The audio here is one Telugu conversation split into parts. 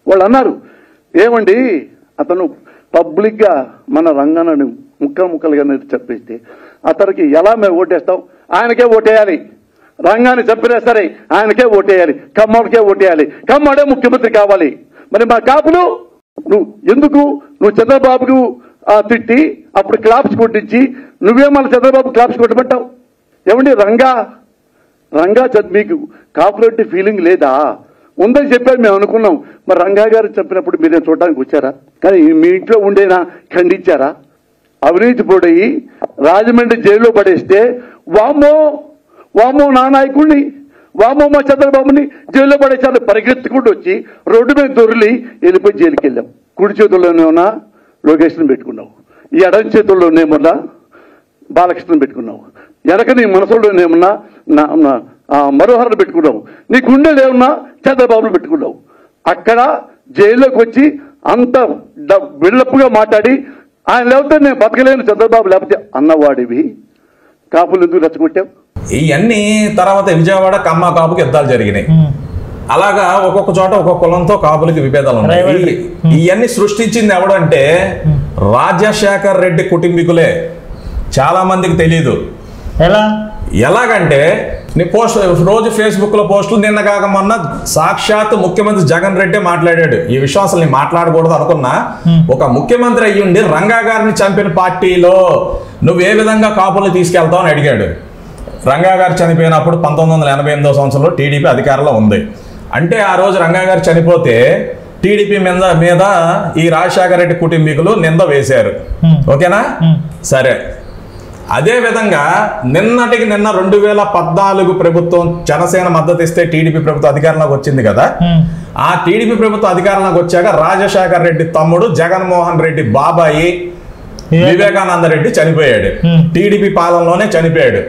వాళ్ళు అన్నారు, ఏమండి అతను పబ్లిక్గా మన రంగాన్ని ముక్కలుగా చెప్పేస్తే అతనికి ఎలా మేము ఓటేస్తాం? ఆయనకే ఓటేయాలి. రంగాన్ని చంపినా సరే ఆయనకే ఓటేయాలి, కమ్మడికే ఓటేయాలి, కమ్మడే ముఖ్యమంత్రి కావాలి. మరి మా కాపులు నువ్వు చంద్రబాబుకు తిట్టి అప్పుడు క్లాప్స్ కొట్టించి నువ్వే మన చంద్రబాబు క్లాప్స్ కొట్టమంటావు? ఏమండి రంగా మీకు కాపులంటే ఫీలింగ్ లేదా? ఉందని చెప్పారు, మేము అనుకున్నాం. మరి రంగా గారు చెప్పినప్పుడు మీరేం చూడడానికి వచ్చారా? కానీ మీ ఇంట్లో ఉండేనా ఖండించారా? అవినీతి పోడయి రాజమండ్రి జైల్లో పడేస్తే వామో నా నాయకుడిని, వామో మా చంద్రబాబుని జైల్లో పడేసారు పరిగెత్తుకుంటూ వచ్చి రోడ్డు మీద దొరికి వెళ్ళిపోయి జైలుకి వెళ్ళాం. కుడి చేతుల్లోనేమన్నా లోకేష్ని పెట్టుకున్నావు, ఈ ఎడం చేతుల్లోనేమన్నా బాలకృష్ణని పెట్టుకున్నావు, వెనక నీ మనసులోనేమన్నా మరోహరను పెట్టుకున్నావు, నీ గుండెలు ఏమన్నా చంద్రబాబును పెట్టుకున్నావు. అక్కడ జైల్లోకి వచ్చి అంత బిల్డప్గా మాట్లాడి ఆయన లేకపోతే నేను బతకలేను చంద్రబాబు లేకపోతే అన్నవాడివి కాపులు ఎందుకు రెచ్చగొట్టావు? ఇవన్నీ తర్వాత విజయవాడ కమ్మ కాపుకి యుద్ధాలు జరిగినాయి. అలాగా ఒక్కొక్క చోట ఒక్కొక్క కులంతో కాపులకి విభేదాలు ఉన్నాయి. ఇవన్నీ సృష్టించింది ఎవడంటే రాజశేఖర్ రెడ్డి కుటుంబీకులే. చాలా మందికి తెలీదు. ఎలాగంటే నీ రోజు ఫేస్బుక్ లో పోస్టులు, నిన్న కాక మొన్న సాక్షాత్ ముఖ్యమంత్రి జగన్ రెడ్డి మాట్లాడాడు. ఈ విషయం అసలు నేను మాట్లాడకూడదు అనుకున్నా. ఒక ముఖ్యమంత్రి అయ్యుండి రంగా గారిని చంపిన పార్టీలో నువ్వు ఏ విధంగా కాపులు తీసుకెళ్తావు అని అడిగాడు. రంగా గారు చనిపోయినప్పుడు 1988 సంవత్సరంలో టీడీపీ అధికారంలో ఉంది. అంటే ఆ రోజు రంగా గారు చనిపోతే టీడీపీ మీద ఈ రాజశేఖర రెడ్డి కుటుంబీకులు నింద వేశారు. ఓకేనా? సరే, అదే విధంగా నిన్నటికి నిన్న 2014 ప్రభుత్వం జనసేన మద్దతు ఇస్తే టీడీపీ ప్రభుత్వం అధికారంలోకి వచ్చింది కదా. ఆ టీడీపీ ప్రభుత్వం అధికారంలోకి వచ్చాక రాజశేఖర రెడ్డి తమ్ముడు జగన్మోహన్ రెడ్డి బాబాయి వివేకానంద రెడ్డి చనిపోయాడు. టీడీపీ పాలనలోనే చనిపోయాడు.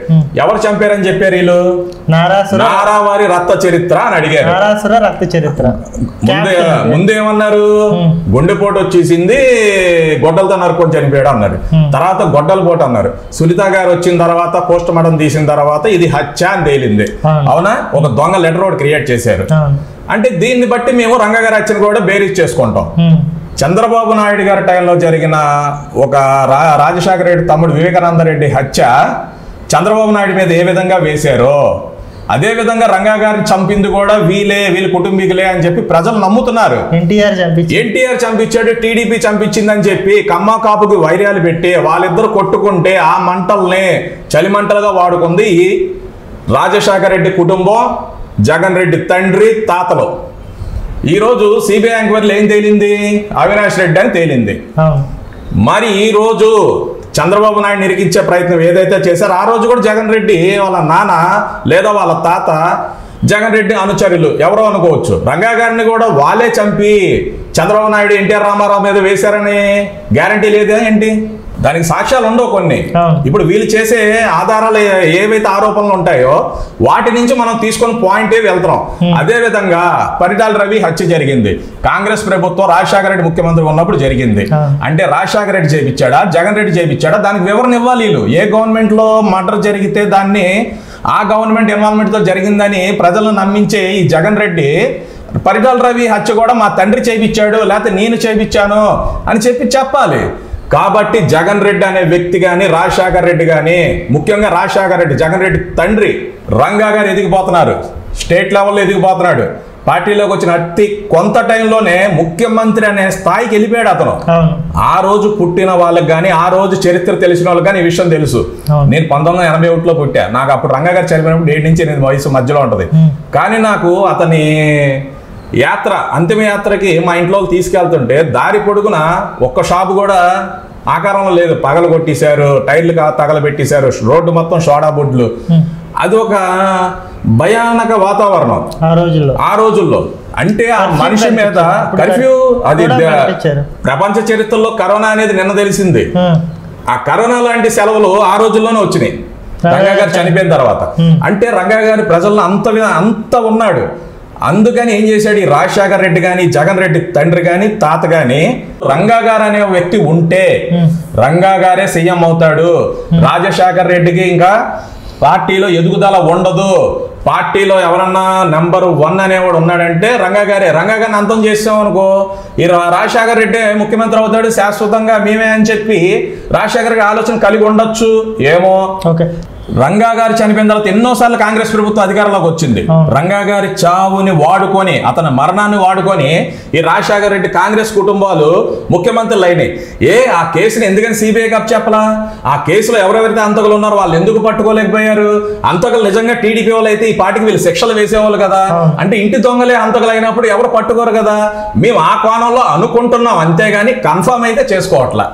ఎవరు చంపారని చెప్పారు వీళ్ళు? నారావారి రక్త చరిత్ర అని అడిగారు. ముందేమన్నారు? గుండెపోటు వచ్చేసింది, గొడ్డలతో నరుకొని చనిపోయాడు అన్నారు. తర్వాత గొడ్డల పోటు అన్నారు. సునీత గారు వచ్చిన తర్వాత పోస్ట్ మార్టం తీసిన తర్వాత ఇది హత్య అని తేలింది. అవునా? ఒక దొంగ లెటర్ రోడ్ క్రియేట్ చేశారు. అంటే దీన్ని బట్టి మేము రంగా గారి హత్యను కూడా బేరీజ్ చేసుకుంటాం. చంద్రబాబు నాయుడు గారి టైంలో జరిగిన ఒక రాజశేఖర రెడ్డి తమ్ముడు వివేకానంద రెడ్డి హత్య చంద్రబాబు నాయుడు మీద ఏ విధంగా వేశారో అదే విధంగా రంగా గారిని చంపింది కూడా వీళ్ళ కుటుంబీకులే అని చెప్పి ప్రజలు నమ్ముతున్నారు. ఎన్టీఆర్ చంపించాడు, టీడీపీ చంపించిందని చెప్పి కమ్మ కాపుకి వైర్యాలు పెట్టి వాళ్ళిద్దరు కొట్టుకుంటే ఆ మంటల్ని చలిమంటలుగా వాడుకుంది ఈ రాజశేఖర రెడ్డి కుటుంబం, జగన్ రెడ్డి తండ్రి, తాతలు. ఈరోజు సిబిఐ ఎంక్వైరీలో ఏం తేలింది? అవినాష్ రెడ్డి అని తేలింది. మరి ఈ రోజు చంద్రబాబు నాయుడు నిరికించే ప్రయత్నం ఏదైతే చేశారో ఆ రోజు కూడా జగన్ రెడ్డి వాళ్ళ నాన్న లేదా వాళ్ళ తాత జగన్ రెడ్డి అనుచరులు ఎవరో అనుకోవచ్చు. రంగా గారిని కూడా వాళ్ళే చంపి చంద్రబాబు నాయుడు ఎన్టీఆర్ రామారావు మీద వేశారని గ్యారంటీ లేదా ఏంటి? దానికి సాక్ష్యాలు ఉండవు కొన్ని. ఇప్పుడు వీళ్ళు చేసే ఆధారాలు ఏవైతే ఆరోపణలు ఉంటాయో వాటి నుంచి మనం తీసుకొని పాయింట్ వెళ్తాం. అదే విధంగా పరిటాల రవి హత్య జరిగింది. కాంగ్రెస్ ప్రభుత్వం రాజశేఖర రెడ్డి ముఖ్యమంత్రి ఉన్నప్పుడు జరిగింది. అంటే రాజశేఖర రెడ్డి చేయించాడా, జగన్ రెడ్డి చేయించాడా? దానికి వివరణ ఇవ్వాలి వీళ్ళు. ఏ గవర్నమెంట్ లో మర్డర్ జరిగితే దాన్ని ఆ గవర్నమెంట్ ఇన్వాల్వ్మెంట్ తో జరిగిందని ప్రజలను నమ్మించే ఈ జగన్ రెడ్డి పరిటాల రవి హత్య కూడా మా తండ్రి చేయించాడు లేకపోతే నేను చేయించాను అని చెప్పాలి. కాబట్టి జగన్ రెడ్డి అనే వ్యక్తి కానీ రాజశేఖర రెడ్డి కానీ, ముఖ్యంగా రాజశేఖర రెడ్డి జగన్ రెడ్డి తండ్రి రంగా గారు ఎదిగిపోతున్నారు, స్టేట్ లెవెల్లో ఎదిగిపోతున్నాడు. పార్టీలోకి వచ్చిన అతి కొంత టైంలోనే ముఖ్యమంత్రి అనే స్థాయికి వెళ్ళిపోయాడు అతను. ఆ రోజు పుట్టిన వాళ్ళకి కానీ ఆ రోజు చరిత్ర తెలిసిన వాళ్ళకి కానీ ఈ విషయం తెలుసు. నేను 1981లో పుట్టా. నాకు అప్పుడు రంగా గారు చనిపోయినప్పుడు 7 నుంచి 8 వయసు మధ్యలో ఉంటది. కానీ నాకు అతని యాత్ర, అంతిమ యాత్రకి మా ఇంట్లో తీసుకెళ్తుంటే దారి పొడుగున ఒక్క షాపు కూడా ఆకారంలో లేదు, పగలు కొట్టేశారు, టైర్లు తగలబెట్టేశారు, రోడ్డు మొత్తం సోడా బొడ్లు. అది ఒక భయానక వాతావరణం ఆ రోజుల్లో. అంటే ఆ మనిషి మీద కర్ఫ్యూ, అది ప్రపంచ చరిత్రలో కరోనా అనేది నిన్న తెలిసింది. ఆ కరోనా లాంటి సెలవులు ఆ రోజుల్లోనే వచ్చినాయి రంగా గారు చనిపోయిన తర్వాత. అంటే రంగా గారి ప్రజల్లో అంత ఉన్నాడు. అందుకని ఏం చేశాడు ఈ రాజశేఖర రెడ్డి కానీ జగన్ రెడ్డి తండ్రి కానీ తాత కానీ, రంగా గారు అనే వ్యక్తి ఉంటే రంగా గారే సీఎం అవుతాడు, రాజశేఖర రెడ్డికి ఇంకా పార్టీలో ఎదుగుదల ఉండదు, పార్టీలో ఎవరన్నా నెంబర్ 1 అనేవాడు ఉన్నాడంటే రంగా గారే. రంగా గారిని అంతం చేసామనుకో ఈ రాజశేఖర రెడ్డి ముఖ్యమంత్రి అవుతాడు శాశ్వతంగా మేమే అని చెప్పి రాజశేఖర్ గారి ఆలోచన కలిగి ఉండొచ్చు ఏమో. ఓకే, రంగా గారు చనిపోయిన తర్వాత ఎన్నోసార్లు కాంగ్రెస్ ప్రభుత్వం అధికారంలోకి వచ్చింది. రంగా గారి చావుని వాడుకొని, అతని మరణాన్ని వాడుకొని ఈ రాజశేఖర రెడ్డి కాంగ్రెస్ కుటుంబాలు ముఖ్యమంత్రులు అయినాయి. ఆ కేసుని ఎందుకని సిబిఐకి అప్పచెప్పలా? ఆ కేసులో ఎవరెవరైతే అంతకులు ఉన్నారో వాళ్ళు ఎందుకు పట్టుకోలేకపోయారు? అంతకులు నిజంగా టీడీపీ వాళ్ళు అయితే ఈ పార్టీకి వీళ్ళు శిక్షలు వేసేవాళ్ళు కదా. అంటే ఇంటి దొంగలే అంతకులు అయినప్పుడు ఎవరు పట్టుకోరు కదా. మేము ఆ కోణంలో అనుకుంటున్నాం అంతేగాని కన్ఫర్మ్ అయితే చేసుకోవట్లా.